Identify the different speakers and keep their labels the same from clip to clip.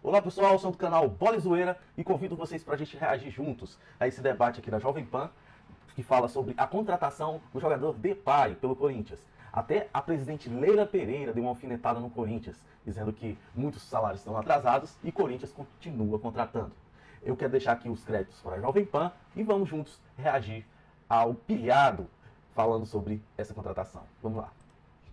Speaker 1: Olá pessoal, eu sou do canal Bola e Zoeira e convido vocês para a gente reagir juntos a esse debate aqui da Jovem Pan, que fala sobre a contratação do jogador Depay pelo Corinthians. Até a presidente Leila Pereira deu uma alfinetada no Corinthians, dizendo que muitos salários estão atrasados e o Corinthians continua contratando. Eu quero deixar aqui os créditos para a Jovem Pan e vamos juntos reagir ao pilhado falando sobre essa contratação. Vamos lá.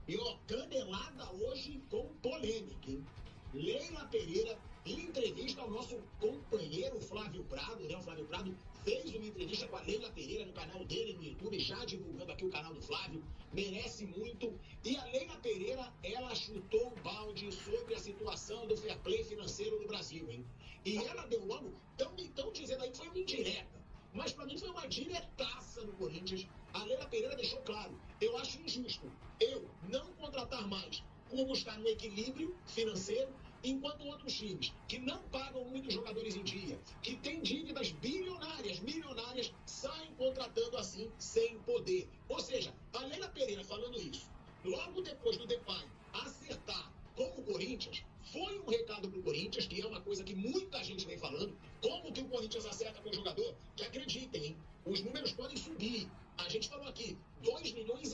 Speaker 2: E ó, canelada hoje com polêmica, hein? Leila Pereira, em entrevista ao nosso companheiro Flávio Prado, né? O Flávio Prado fez uma entrevista com a Leila Pereira no canal dele no YouTube, já divulgando aqui o canal do Flávio, merece muito. E a Leila Pereira, ela chutou o balde sobre a situação do fair play financeiro no Brasil, hein? E ela deu logo, estão dizendo aí que foi uma indireta, mas para mim foi uma diretaça no Corinthians. A Leila Pereira deixou claro, eu acho injusto eu não contratar mais por buscar um equilíbrio financeiro, enquanto outros times que não pagam muitos jogadores em dia, que têm dívidas milionárias, saem contratando assim sem poder. Ou seja, a Leila Pereira falando isso, logo depois do Depay acertar com o Corinthians, foi um recado para o Corinthians, que é uma coisa que muita gente vem falando, como que o Corinthians acerta com o jogador, que acreditem, hein, os números podem subir. A gente falou aqui, 2,5 milhões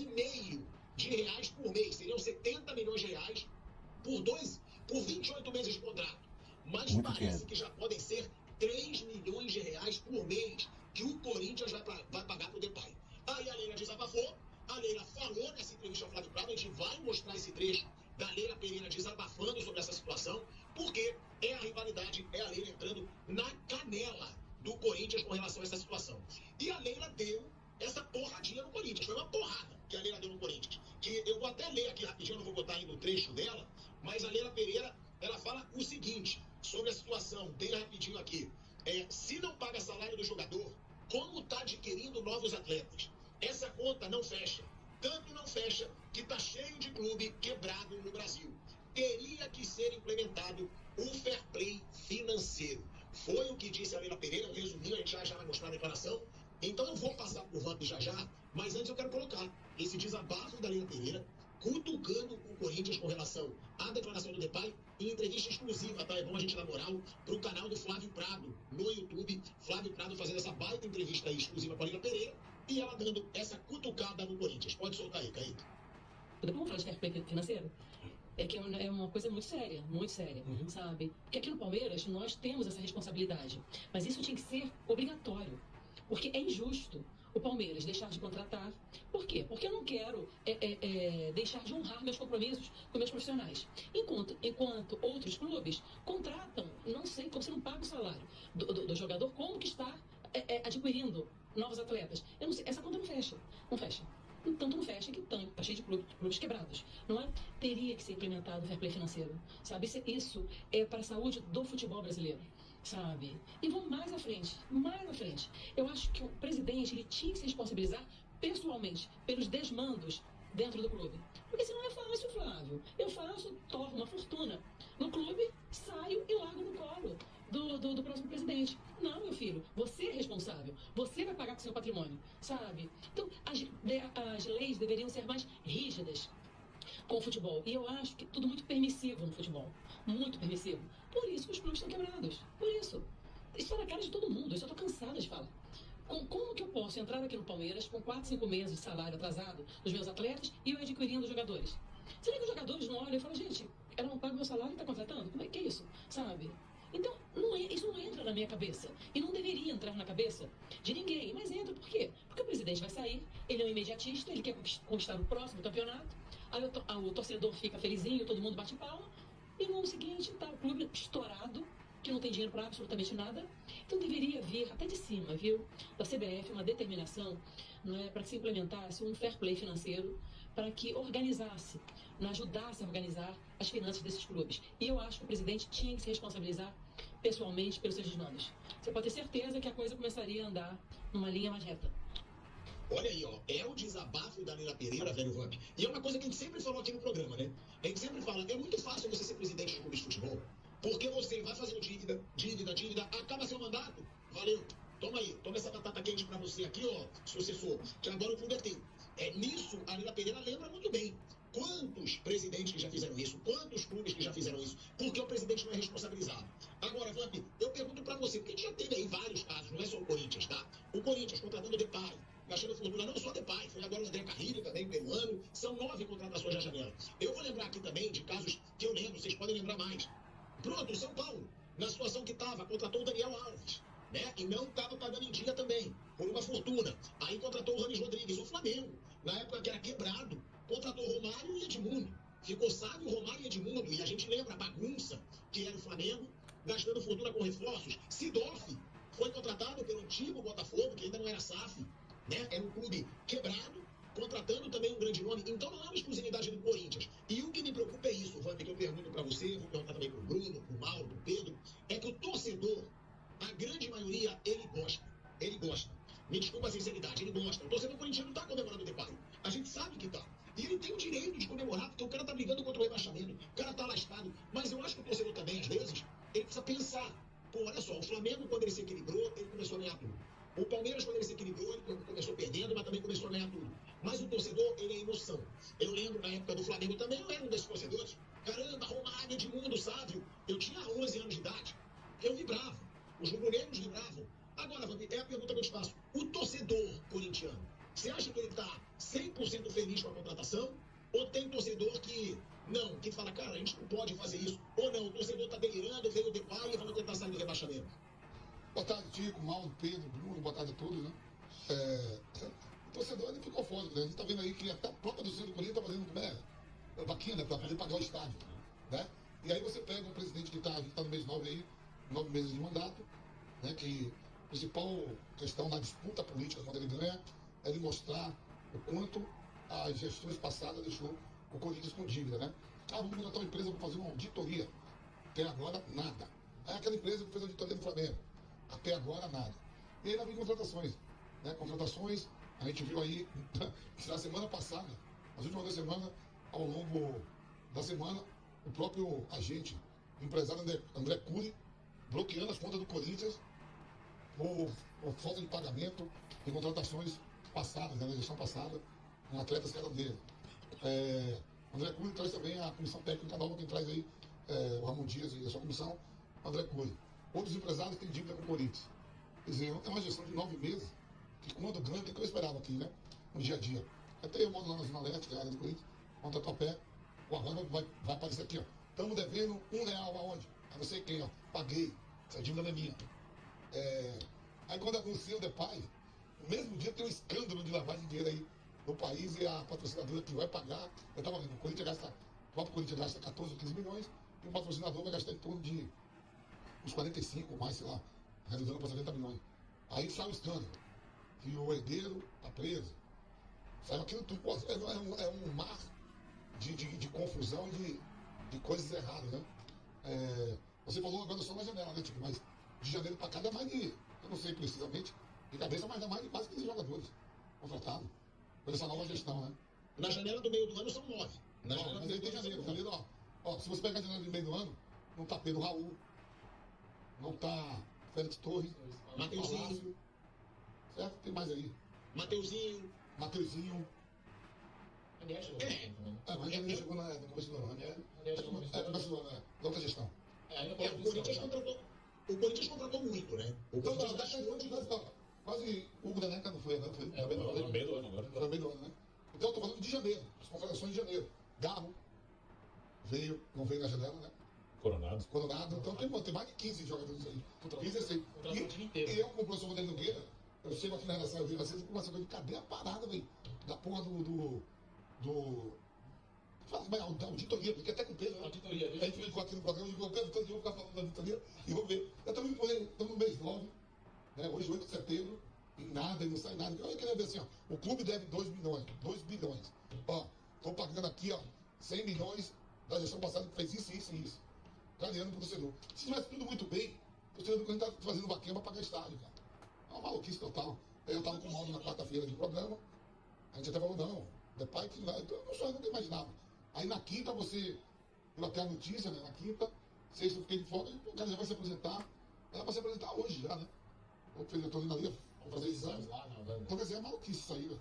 Speaker 2: de reais por mês, seriam 70 milhões de reais por 28 meses de contrato. Mas muito parece que já podem ser 3 milhões de reais por mês que o Corinthians vai pagar para o Depay. Aí a Leila desabafou, a Leila falou nessa entrevista ao Flávio Prado, a gente vai mostrar esse trecho da Leila Pereira desabafando sobre essa situação, porque é a rivalidade, é a Leila entrando na canela do Corinthians com relação a essa situação. E a Leila deu essa porradinha no Corinthians, foi uma porrada que a Leila deu no Corinthians, que eu vou até ler aqui rapidinho, não vou botar aí no trecho dela, mas a Leila Pereira, ela fala o seguinte, sobre a situação, bem rapidinho aqui, se não paga salário do jogador, como está adquirindo novos atletas? Essa conta não fecha, tanto não fecha que está cheio de clube quebrado no Brasil. Teria que ser implementado o fair play financeiro. Foi o que disse a Leila Pereira, eu resumi, a gente já vai mostrar a declaração. Então eu vou passar por Vamp já, mas antes eu quero colocar esse desabafo da Leila Pereira, cutucando o Corinthians com relação à declaração do Depay, em entrevista exclusiva, tá? É bom a gente dar moral pro canal do Flávio Prado no YouTube. Flávio Prado fazendo essa baita entrevista aí exclusiva com a Leila Pereira e ela dando essa cutucada no Corinthians. Pode soltar aí, Caíto.
Speaker 3: Vamos falar de fair play financeiro? É que é uma coisa muito séria, sabe? Porque aqui no Palmeiras nós temos essa responsabilidade, mas isso tinha que ser obrigatório. Porque é injusto o Palmeiras deixar de contratar. Por quê? Porque eu não quero deixar de honrar meus compromissos com meus profissionais. Enquanto outros clubes contratam, não sei, como você não paga o salário do jogador, como que está adquirindo novos atletas. Eu não sei, essa conta não fecha. Tanto não fecha que está cheio de clubes quebrados, não é? Teria que ser implementado o fair play financeiro, sabe? Isso é para a saúde do futebol brasileiro, sabe? E vamos mais à frente. Eu acho que o presidente ele tinha que se responsabilizar pessoalmente pelos desmandos dentro do clube. Porque se não é fácil, Flávio. Eu faço, torno uma fortuna no clube, saio e largo no colo do próximo presidente. Não, meu filho, você é responsável. Você vai pagar com seu patrimônio, sabe? Então, as leis deveriam ser mais rígidas com o futebol. E eu acho que tudo muito permissivo no futebol. Muito permissivo. Por isso que os clubes estão quebrados. Por isso. Isso está na cara de todo mundo. Eu só estou cansada de falar. Como que eu posso entrar aqui no Palmeiras com 4, 5 meses de salário atrasado dos meus atletas e eu adquirindo jogadores? Será que os jogadores não olham e falam, gente, ela não paga o meu salário e está contratando? Como é que é isso? Sabe? Então, isso não entra na minha cabeça. E não deveria entrar na cabeça de ninguém. Mas entra por quê? Porque o presidente vai sair, ele é um imediatista, ele quer conquistar o próximo campeonato, aí o torcedor fica felizinho, todo mundo bate palma, e no ano seguinte está o clube estourado, que não tem dinheiro para absolutamente nada. Então deveria vir até de cima, viu, da CBF, uma determinação, não é, para que se implementasse um fair play financeiro, para que organizasse, ajudasse a organizar as finanças desses clubes. E eu acho que o presidente tinha que se responsabilizar pessoalmente pelos seus desmandos. Você pode ter certeza que a coisa começaria a andar numa linha mais reta.
Speaker 2: Olha aí, ó, é o desabafo da Leila Pereira, velho Vamp. E é uma coisa que a gente sempre falou aqui no programa, né? A gente sempre fala, é muito fácil você ser presidente de clube de futebol, porque você vai fazendo dívida, acaba seu mandato, valeu, toma aí, toma essa batata quente pra você aqui, ó, sucessor, que agora o clube é teu. Nisso, a Leila Pereira lembra muito bem. Quantos presidentes que já fizeram isso? Quantos clubes que já fizeram isso? Porque o presidente não é responsabilizado. Agora, Vamp, eu pergunto pra você, porque a gente já teve aí vários casos, não é só o Corinthians, tá? O Corinthians contratando o Depay, gastando fortuna, não só o Depay, foi agora o André Carrilho também, peruano, são 9 contratações na janela. Eu vou lembrar aqui também de casos que eu lembro, vocês podem lembrar mais. Pronto, o São Paulo, na situação que estava, contratou o Daniel Alves, né? E não estava pagando em dia também, por uma fortuna. Aí contratou o Rames Rodrigues, o Flamengo, na época que era quebrado, contratou o Romário e Edmundo. Ficou Sábio, Romário e Edmundo, e a gente lembra a bagunça que era o Flamengo, gastando fortuna com reforços. Sidoff foi contratado pelo antigo Botafogo, que ainda não era SAF, né? Era um clube quebrado, contratando também um grande nome. Então não é uma exclusividade do Corinthians. E o que me preocupa é isso, Vamp, que eu pergunto para você, vou perguntar também pro Bruno, pro Mauro, pro Pedro, é que o torcedor, a grande maioria, ele gosta. Ele gosta. Me desculpa a sinceridade, ele gosta. O torcedor corintiano tá comemorando o Depay. A gente sabe que tá. E ele tem o direito de comemorar, porque o cara tá brigando contra o rebaixamento. O cara tá lascado. Mas eu acho que o torcedor também, às vezes, ele precisa pensar. Pô, olha só, o Flamengo, quando ele se equilibrou, ele começou a ganhar tudo. O Palmeiras, quando ele se equilibrou, ele começou perdendo, mas também começou a ganhar tudo. Mas o torcedor, ele é emoção. Eu lembro, na época do Flamengo também, eu era um desses torcedores. Caramba, Romário, Edmundo, Sávio. Eu tinha 11 anos de idade. Eu vibrava. Os rubro-negros vibravam. Agora, Vampir, é a pergunta que eu te faço. O torcedor corintiano, você acha que ele está 100% feliz com a contratação? Ou tem torcedor que não, que fala, cara, a gente não pode fazer isso? Ou não, o torcedor está delirando, veio o Depay e vamos tentar sair do rebaixamento?
Speaker 4: Boa tarde, Tico, Mauro, Pedro, Bruno, boa tarde a todos, né? O torcedor ele ficou fora, né? A gente tá vendo aí que até a própria torcida do Corinthians tá fazendo como é vaquinha, né? Pra poder pagar o estádio, né? E aí você pega um presidente que tá no mês 9 aí, 9 meses de mandato, né? Que a principal questão na disputa política quando ele ganha é ele mostrar o quanto as gestões passadas deixou o Corinthians com dívida, né? Ah, vamos contratar uma empresa para fazer uma auditoria. Até agora, nada. Aí aquela empresa que fez a auditoria do Flamengo. Até agora, nada. E aí lá vem contratações. Né? Contratações, a gente viu aí, na semana passada, nas últimas 2 semanas, ao longo da semana, o próprio agente, o empresário André Cury, bloqueando as contas do Corinthians por falta de pagamento de contratações passadas, né? Na gestão passada, com atletas que eram dele. André Cury traz também a comissão técnica nova, quem traz aí o Ramon Dias e a sua comissão, André Cury. Outros empresários têm dívida com o Corinthians. Quer dizer, é uma gestão de 9 meses, que quando ganha, o que eu esperava aqui, né? No dia a dia. Até eu moro lá na Zona Leste, que é a área do Corinthians, contra o Tatuapé, agora vai aparecer aqui, ó. Estamos devendo R$1 aonde? A não sei quem, ó. Paguei. Essa dívida não é minha. Aí quando anuncia o Depay, no mesmo dia tem um escândalo de lavagem de dinheiro aí no país e a patrocinadora que vai pagar. Eu estava vendo, o próprio Corinthians gasta 14 ou 15 milhões e o patrocinador vai gastar em torno de uns 45 ou mais, sei lá, realizando para 70 milhões. Aí sai o escândalo, que o herdeiro está preso. Saiu aquilo tudo, é um mar de confusão e de coisas erradas, né? Você falou agora só na janela, né, Tico? Mas de janeiro para cá dá mais de, eu não sei precisamente, de cabeça, mas dá mais de quase 15 jogadores contratados por essa nova gestão, né?
Speaker 2: Na janela do meio do ano são 9.
Speaker 4: Mas aí tem janeiro, ó, se você pegar a janela do meio do ano, não tá Pedro Raul, não tá Félix Torres,
Speaker 2: Mateuzinho,
Speaker 4: certo? Tem mais aí.
Speaker 2: Mateuzinho.
Speaker 4: Mas ele chegou no começo do ano, né? Começo do ano, da outra gestão.
Speaker 2: O Corinthians contratou muito, né? O
Speaker 4: Então,
Speaker 2: Corinthians
Speaker 4: quase o Hugo da Neca não foi, né? Foi no meio do ano agora. Foi no meio do ano, né? Então, eu tô falando de janeiro, as contratações de janeiro. Garro veio, não veio na janela, né?
Speaker 5: Coronado.
Speaker 4: Então tem mais de 15 jogadores aí. 15 assim. E eu, como o professor Rodrigo Nogueira, eu chego aqui na redação, eu vi vocês com uma coisa de cadê a parada, velho? Da porra faz mais da auditoria, porque até com o Pedro, né?
Speaker 5: Auditoria.
Speaker 4: A gente ficou aqui no programa e o Pedro todo dia eu vou ficar falando da auditoria e vou ver. Estamos no mês 9, né? Hoje 8 de setembro, e nada, e não sai nada. Eu queria ver assim, ó, o clube deve 2 bilhões. Ó, estou pagando aqui, ó, 100 milhões da gestão passada que fez isso e isso. Ganhando pro torcedor. Se tivesse tudo muito bem, o torcedor do Corinthians tá fazendo vaquinha para pagar estádio, cara. É uma maluquice total. Eu estava com o Mauro na quarta-feira de programa, a gente até falou, não, Depay que não, eu nunca imaginava. Aí na quinta você, eu até a notícia, né, na quinta, sexta eu fiquei de fora, o cara já vai se apresentar, era para se apresentar hoje já, né? Eu estou indo ali, vou fazer exames lá, então quer dizer, é maluquice isso aí, velho.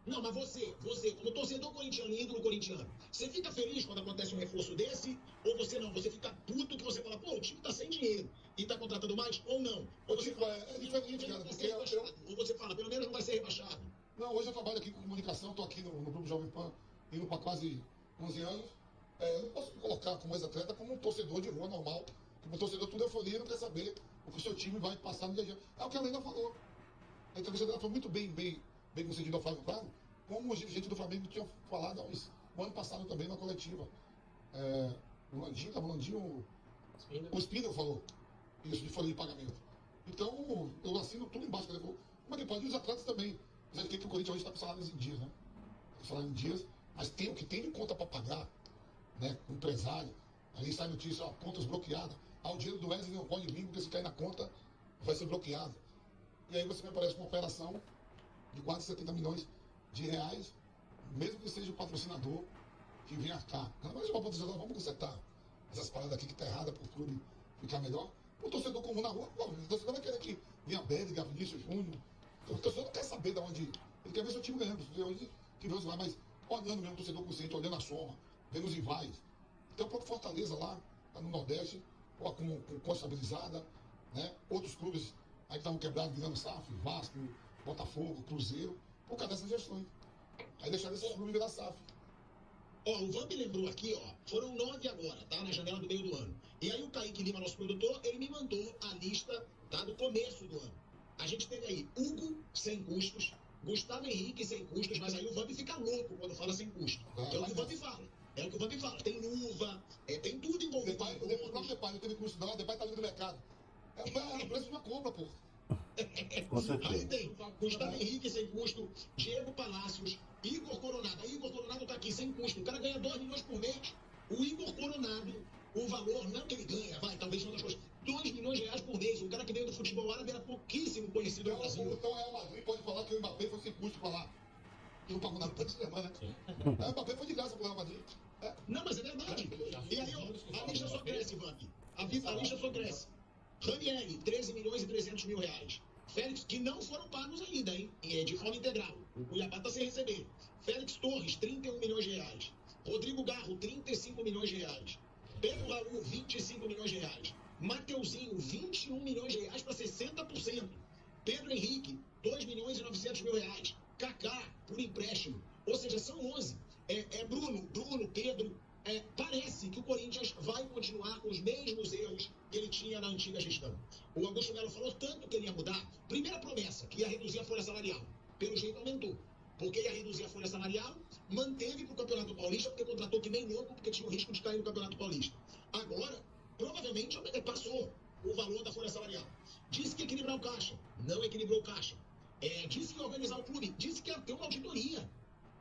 Speaker 2: Não, mas você, como torcedor corintiano, ídolo corintiano, você fica feliz quando acontece um reforço desse? Ou você não? Você fica puto que você fala, pô, o time tá sem dinheiro. dinheiro e está contratando mais ou não? Ou você fala,
Speaker 4: É diferente, cara,
Speaker 2: vai
Speaker 4: porque
Speaker 2: ser rebaixado. Ou você fala, pelo menos não vai ser rebaixado.
Speaker 4: Não, hoje eu trabalho aqui com comunicação, estou aqui no Grupo Jovem Pan, indo para quase 11 anos. Eu não posso me colocar como ex-atleta como um torcedor de rua normal. Como um torcedor tudo euforia, não quer saber o que o seu time vai passar no dia a dia. É o que a Lena falou. A entrevista dela foi muito bem concedida ao Flávio Prado, como os dirigentes do Flamengo tinham falado no ano passado também na coletiva. O Landinho, o Spindle falou isso de folha de pagamento. Então, eu assino tudo embaixo. Como é que pode? E os atletas também. Mas tem que o Corinthians hoje está com salários em dias, né? Salário em dias, mas tem o que tem de conta para pagar, né? O empresário. Aí sai notícia, ó, contas bloqueadas. O dinheiro do Wesley não pode vir, porque se cair na conta, vai ser bloqueado. E aí você me aparece com uma operação de quase 70 milhões de reais, mesmo que seja o patrocinador que venha cá. Mas o patrocinador, vamos consertar essas paradas aqui que tá errada para o clube ficar melhor. O torcedor comum na rua, o torcedor vai querer que venha Béliga, Vinícius Júnior. O torcedor não quer saber de onde. Ele quer ver seu time ganhando, que vê os rivais, mas olhando mesmo o torcedor consciente, olhando a soma, vendo os rivais. Tem o próprio Fortaleza lá no Nordeste, com estabilizada, né? Outros clubes aí que estavam quebrados, virando SAF, Vasco, Botafogo, Cruzeiro, por causa dessas gestões. Aí deixaram esses clubes virar SAF.
Speaker 2: Ó, o Vamp lembrou aqui, ó, foram 9 agora, tá? Na janela do meio do ano. E aí o Kaique Lima, nosso produtor, ele me mandou a lista, tá? Do começo do ano. A gente teve aí Hugo, sem custos, Gustavo Henrique, sem custos, mas aí o Vamp fica louco quando fala sem custo. É o que o Vamp fala. É o que o Vamp fala. Tem luva, tem tudo envolvido.
Speaker 4: O próprio Depay não teve custo não, o Depay tá ali no mercado. É o preço de uma compra, pô.
Speaker 1: Com certeza.
Speaker 2: Aí tem Gustavo Henrique sem custo, Diego Palácios, Igor Coronado. Aí Igor Coronado tá aqui sem custo. O cara ganha 2 milhões por mês. O Igor Coronado, o valor, não que ele ganha, vai, talvez são das coisas, 2 milhões de reais por mês. O cara que veio do futebol árabe era pouquíssimo conhecido no Brasil.
Speaker 4: Então o Real Madrid pode falar que o Mbappé foi sem custo pra lá. E não pagou nada pra esse semana, né? O Mbappé foi de graça pro Real Madrid.
Speaker 2: Não, mas é verdade. E aí, ó, a lista só cresce, Vamp. A lista só cresce. Ranieri, 13 milhões e 300 mil reais. Félix, que não foram pagos ainda, hein? De forma integral. O Cuiabá está sem receber. Félix Torres, 31 milhões de reais. Rodrigo Garro, 35 milhões de reais. Pedro Raul, 25 milhões de reais. Mateuzinho, 21 milhões de reais para 60%. Pedro Henrique, 2 milhões e 900 mil reais. Kaká, por empréstimo. Ou seja, são 11. Bruno, Pedro. Parece que o Corinthians vai continuar com os mesmos erros que ele tinha na antiga gestão. O Augusto Melo falou tanto que ele ia mudar. Primeira promessa, que ia reduzir a folha salarial. Pelo jeito aumentou. Porque ia reduzir a folha salarial, manteve para o Campeonato Paulista, porque contratou que nem louco, porque tinha o risco de cair no Campeonato Paulista. Agora, provavelmente, passou o valor da folha salarial. Disse que ia equilibrar o caixa. Não equilibrou o caixa. Disse que ia organizar o clube. Disse que ia ter uma auditoria.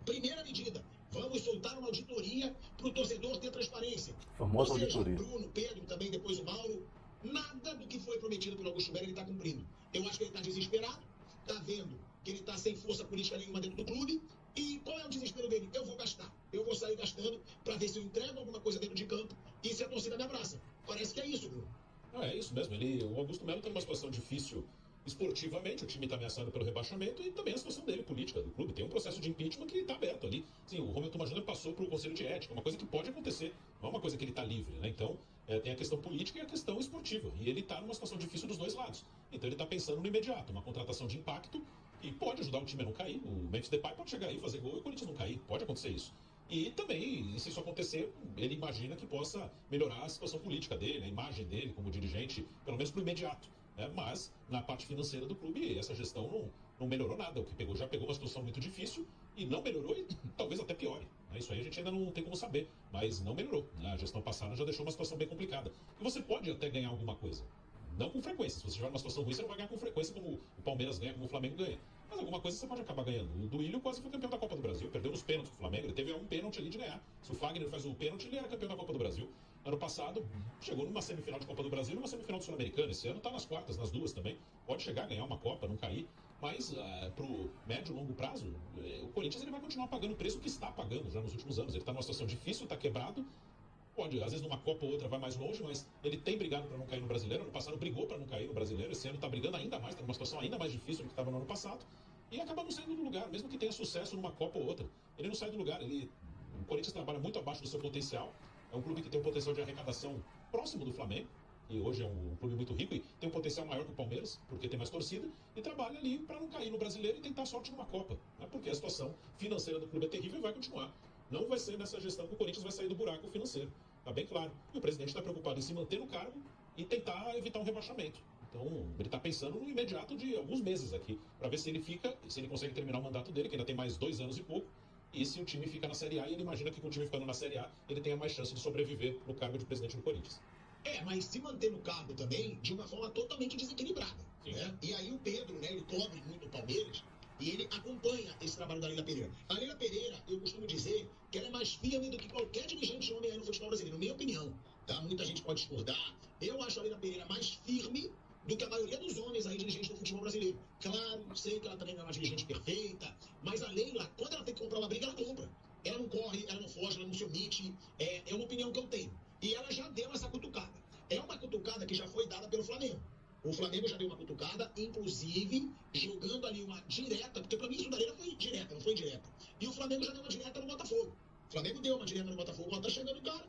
Speaker 2: Primeira medida. Vamos soltar uma auditoria para o torcedor ter transparência.
Speaker 1: Famosa
Speaker 2: Ou seja,
Speaker 1: auditoria.
Speaker 2: Bruno, Pedro, também depois o Mauro, nada do que foi prometido pelo Augusto Melo ele está cumprindo. Eu acho que ele está desesperado, está vendo que ele está sem força política nenhuma dentro do clube. E qual é o desespero dele? Eu vou gastar. Eu vou sair gastando para ver se eu entrego alguma coisa dentro de campo e se a torcida me abraça. Parece que é isso, Bruno.
Speaker 5: É isso mesmo. O Augusto Melo está numa situação difícil esportivamente, o time está ameaçado pelo rebaixamento e também a situação dele, política do clube. Tem um processo de impeachment que está aberto ali. Sim, o Romeu Thomas Júnior passou para o Conselho de Ética, uma coisa que pode acontecer, não é uma coisa que ele está livre, né? Então, tem a questão política e a questão esportiva. E ele está numa situação difícil dos dois lados. Então, ele está pensando no imediato, uma contratação de impacto que pode ajudar o time a não cair. O Memphis Depay pode chegar aí, fazer gol e o Corinthians não cair. Pode acontecer isso. E também, se isso acontecer, ele imagina que possa melhorar a situação política dele, a imagem dele como dirigente, pelo menos para o imediato. Mas, na parte financeira do clube, essa gestão não melhorou nada. O que pegou já pegou uma situação muito difícil e não melhorou e talvez até piore. Isso aí a gente ainda não tem como saber, mas não melhorou. A gestão passada já deixou uma situação bem complicada. E você pode até ganhar alguma coisa. Não com frequência. Se você estiver numa situação ruim, você não vai ganhar com frequência como o Palmeiras ganha, como o Flamengo ganha. Mas alguma coisa você pode acabar ganhando. O Duílio quase foi campeão da Copa do Brasil, perdeu nos pênaltis pro Flamengo, ele teve um pênalti ali de ganhar. Se o Fagner faz o pênalti, ele era campeão da Copa do Brasil. Ano passado, chegou numa semifinal de Copa do Brasil e numa semifinal de Sul-Americana. Esse ano tá nas quartas, nas duas também. Pode chegar a ganhar uma Copa, não cair. Mas pro médio e longo prazo, o Corinthians ele vai continuar pagando o preço que está pagando já nos últimos anos. Ele está numa situação difícil, está quebrado. Pode, às vezes numa Copa ou outra vai mais longe, mas ele tem brigado para não cair no Brasileiro. Ano passado brigou para não cair no Brasileiro. Esse ano está brigando ainda mais, está numa situação ainda mais difícil do que estava no ano passado. E acaba não saindo do lugar, mesmo que tenha sucesso numa Copa ou outra. Ele não sai do lugar. O Corinthians trabalha muito abaixo do seu potencial. É um clube que tem um potencial de arrecadação próximo do Flamengo. e hoje é um clube muito rico e tem um potencial maior que o Palmeiras, porque tem mais torcida, e trabalha ali para não cair no Brasileiro e tentar sorte numa Copa, né? Porque a situação financeira do clube é terrível e vai continuar. Não vai ser nessa gestão que o Corinthians vai sair do buraco financeiro, tá bem claro. E o presidente está preocupado em se manter no cargo e tentar evitar um rebaixamento. Então, ele está pensando no imediato de alguns meses aqui, para ver se ele fica, se ele consegue terminar o mandato dele, que ainda tem mais 2 anos e pouco, e se o time fica na Série A, e ele imagina que com o time ficando na Série A, ele tenha mais chance de sobreviver no cargo de presidente do Corinthians.
Speaker 2: Mas se manter no cargo também de uma forma totalmente desequilibrada. Né? E aí o Pedro, né, ele cobre muito o Palmeiras e ele acompanha esse trabalho da Leila Pereira. A Leila Pereira, eu costumo dizer que ela é mais firme do que qualquer dirigente homem aí no futebol brasileiro, na minha opinião. Tá? Muita gente pode discordar. Eu acho a Leila Pereira mais firme do que a maioria dos homens aí dirigentes do futebol brasileiro. Claro, sei que ela também não é uma dirigente perfeita, mas a Leila, quando ela tem que comprar uma briga, ela compra. Ela não corre, ela não foge, ela não se omite. É uma opinião que eu tenho. E ela já deu essa cutucada. É uma cutucada que já foi dada pelo Flamengo. O Flamengo já deu uma cutucada, inclusive jogando ali uma direta, porque para mim isso daí foi direta, não foi indireta. E o Flamengo já deu uma direta no Botafogo. O Flamengo deu uma direta no Botafogo, ó, tá chegando o cara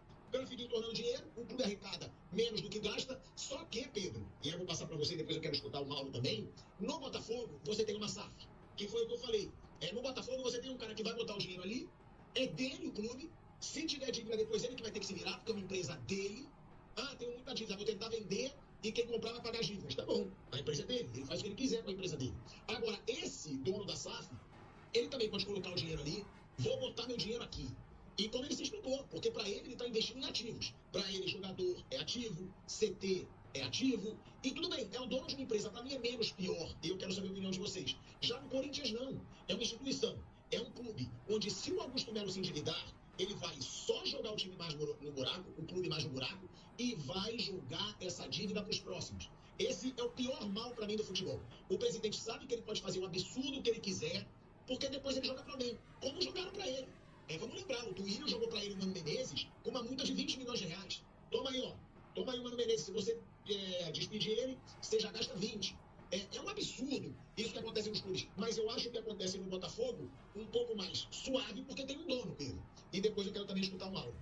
Speaker 2: fica entornando dinheiro, o clube arrecada menos do que gasta, só que, Pedro, e eu vou passar para você, depois eu quero escutar o Mauro também, no Botafogo você tem uma SAF, que foi o que eu falei. No Botafogo você tem um cara que vai botar o dinheiro ali, é dele o clube, se tiver dívida depois ele que vai ter que se virar, porque é uma empresa dele. Tenho muita dívida, vou tentar vender e quem comprar vai pagar as dívidas. Tá bom, a empresa é dele, ele faz o que ele quiser com a empresa dele. Agora, esse dono da SAF, ele também pode colocar o dinheiro ali, vou botar meu dinheiro aqui. E como ele se explicou, porque para ele está investindo em ativos. Para ele, jogador é ativo, CT é ativo, e tudo bem, é o dono de uma empresa, para mim é menos pior, e eu quero saber a opinião de vocês. Já no Corinthians não, é uma instituição, é um clube, onde se o Augusto Melo se endividar, ele vai só jogar o time mais no buraco, o clube mais no buraco, e vai jogar essa dívida para os próximos. Esse é o pior mal para mim do futebol. O presidente sabe que ele pode fazer o absurdo que ele quiser, porque depois ele joga para bem, como jogaram para ele. Vamos lembrar, o Duílio jogou para ele o Mano Menezes com uma multa de 20 milhões de reais. Toma aí, ó. Toma aí o Mano Menezes. Se você despedir ele, você já gasta 20. É um absurdo isso que acontece nos clubes. Mas eu acho que acontece no Botafogo um pouco mais suave, porque tem um dono, Pedro. E depois eu quero também escutar o Mauro.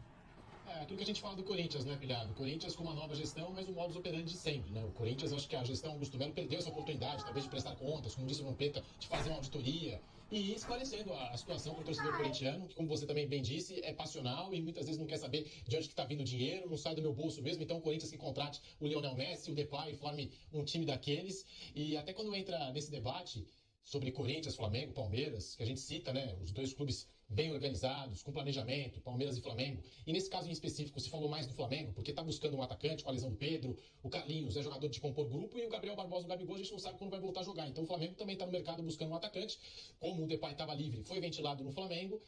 Speaker 6: Aquilo que a gente fala do Corinthians, né, Pilhado? O Corinthians com uma nova gestão, mas o modus operandi de sempre, né? O Corinthians, acho que a gestão Augusto Melo perdeu essa oportunidade, talvez de prestar contas, como disse o Vampeta, de fazer uma auditoria e ir esclarecendo a situação para o torcedor corintiano, que, como você também bem disse, é passional e muitas vezes não quer saber de onde que está vindo o dinheiro, não sai do meu bolso mesmo. Então o Corinthians que contrate o Lionel Messi, o Depay, forme um time daqueles. E até quando entra nesse debate sobre Corinthians, Flamengo, Palmeiras, que a gente cita, né, os dois clubes bem organizados, com planejamento, Palmeiras e Flamengo. E nesse caso em específico, se falou mais do Flamengo, porque está buscando um atacante com a lesão do Pedro, o Carlinhos é jogador de compor grupo e o Gabriel Barbosa, o Gabigol, a gente não sabe quando vai voltar a jogar. Então o Flamengo também está no mercado buscando um atacante. Como o Depay estava livre, foi ventilado no Flamengo.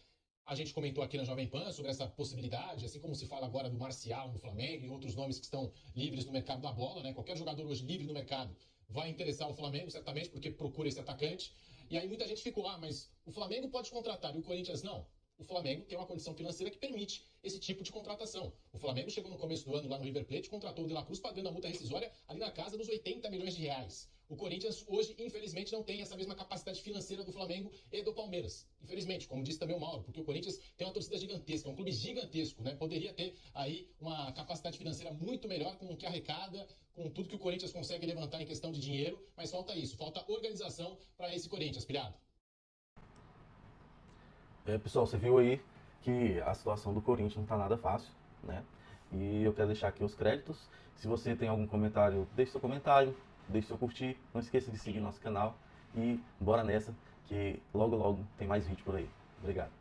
Speaker 6: A gente comentou aqui na Jovem Pan sobre essa possibilidade, assim como se fala agora do Marcial no Flamengo e outros nomes que estão livres no mercado da bola, né? Qualquer jogador hoje livre no mercado vai interessar o Flamengo, certamente, porque procura esse atacante. E aí muita gente ficou, mas o Flamengo pode contratar e o Corinthians não. O Flamengo tem uma condição financeira que permite esse tipo de contratação. O Flamengo chegou no começo do ano lá no River Plate, contratou o De La Cruz pagando a multa rescisória ali na casa dos 80 milhões de reais. O Corinthians hoje, infelizmente, não tem essa mesma capacidade financeira do Flamengo e do Palmeiras. Infelizmente, como disse também o Mauro, porque o Corinthians tem uma torcida gigantesca, é um clube gigantesco, né? Poderia ter aí uma capacidade financeira muito melhor com o que arrecada, com tudo que o Corinthians consegue levantar em questão de dinheiro, mas falta isso, falta organização para esse Corinthians, Pilhado.
Speaker 1: Pessoal, você viu aí que a situação do Corinthians não está nada fácil, né? E eu quero deixar aqui os créditos. Se você tem algum comentário, deixe seu comentário, deixe seu curtir. Não esqueça de seguir nosso canal e bora nessa, que logo logo tem mais vídeo por aí. Obrigado.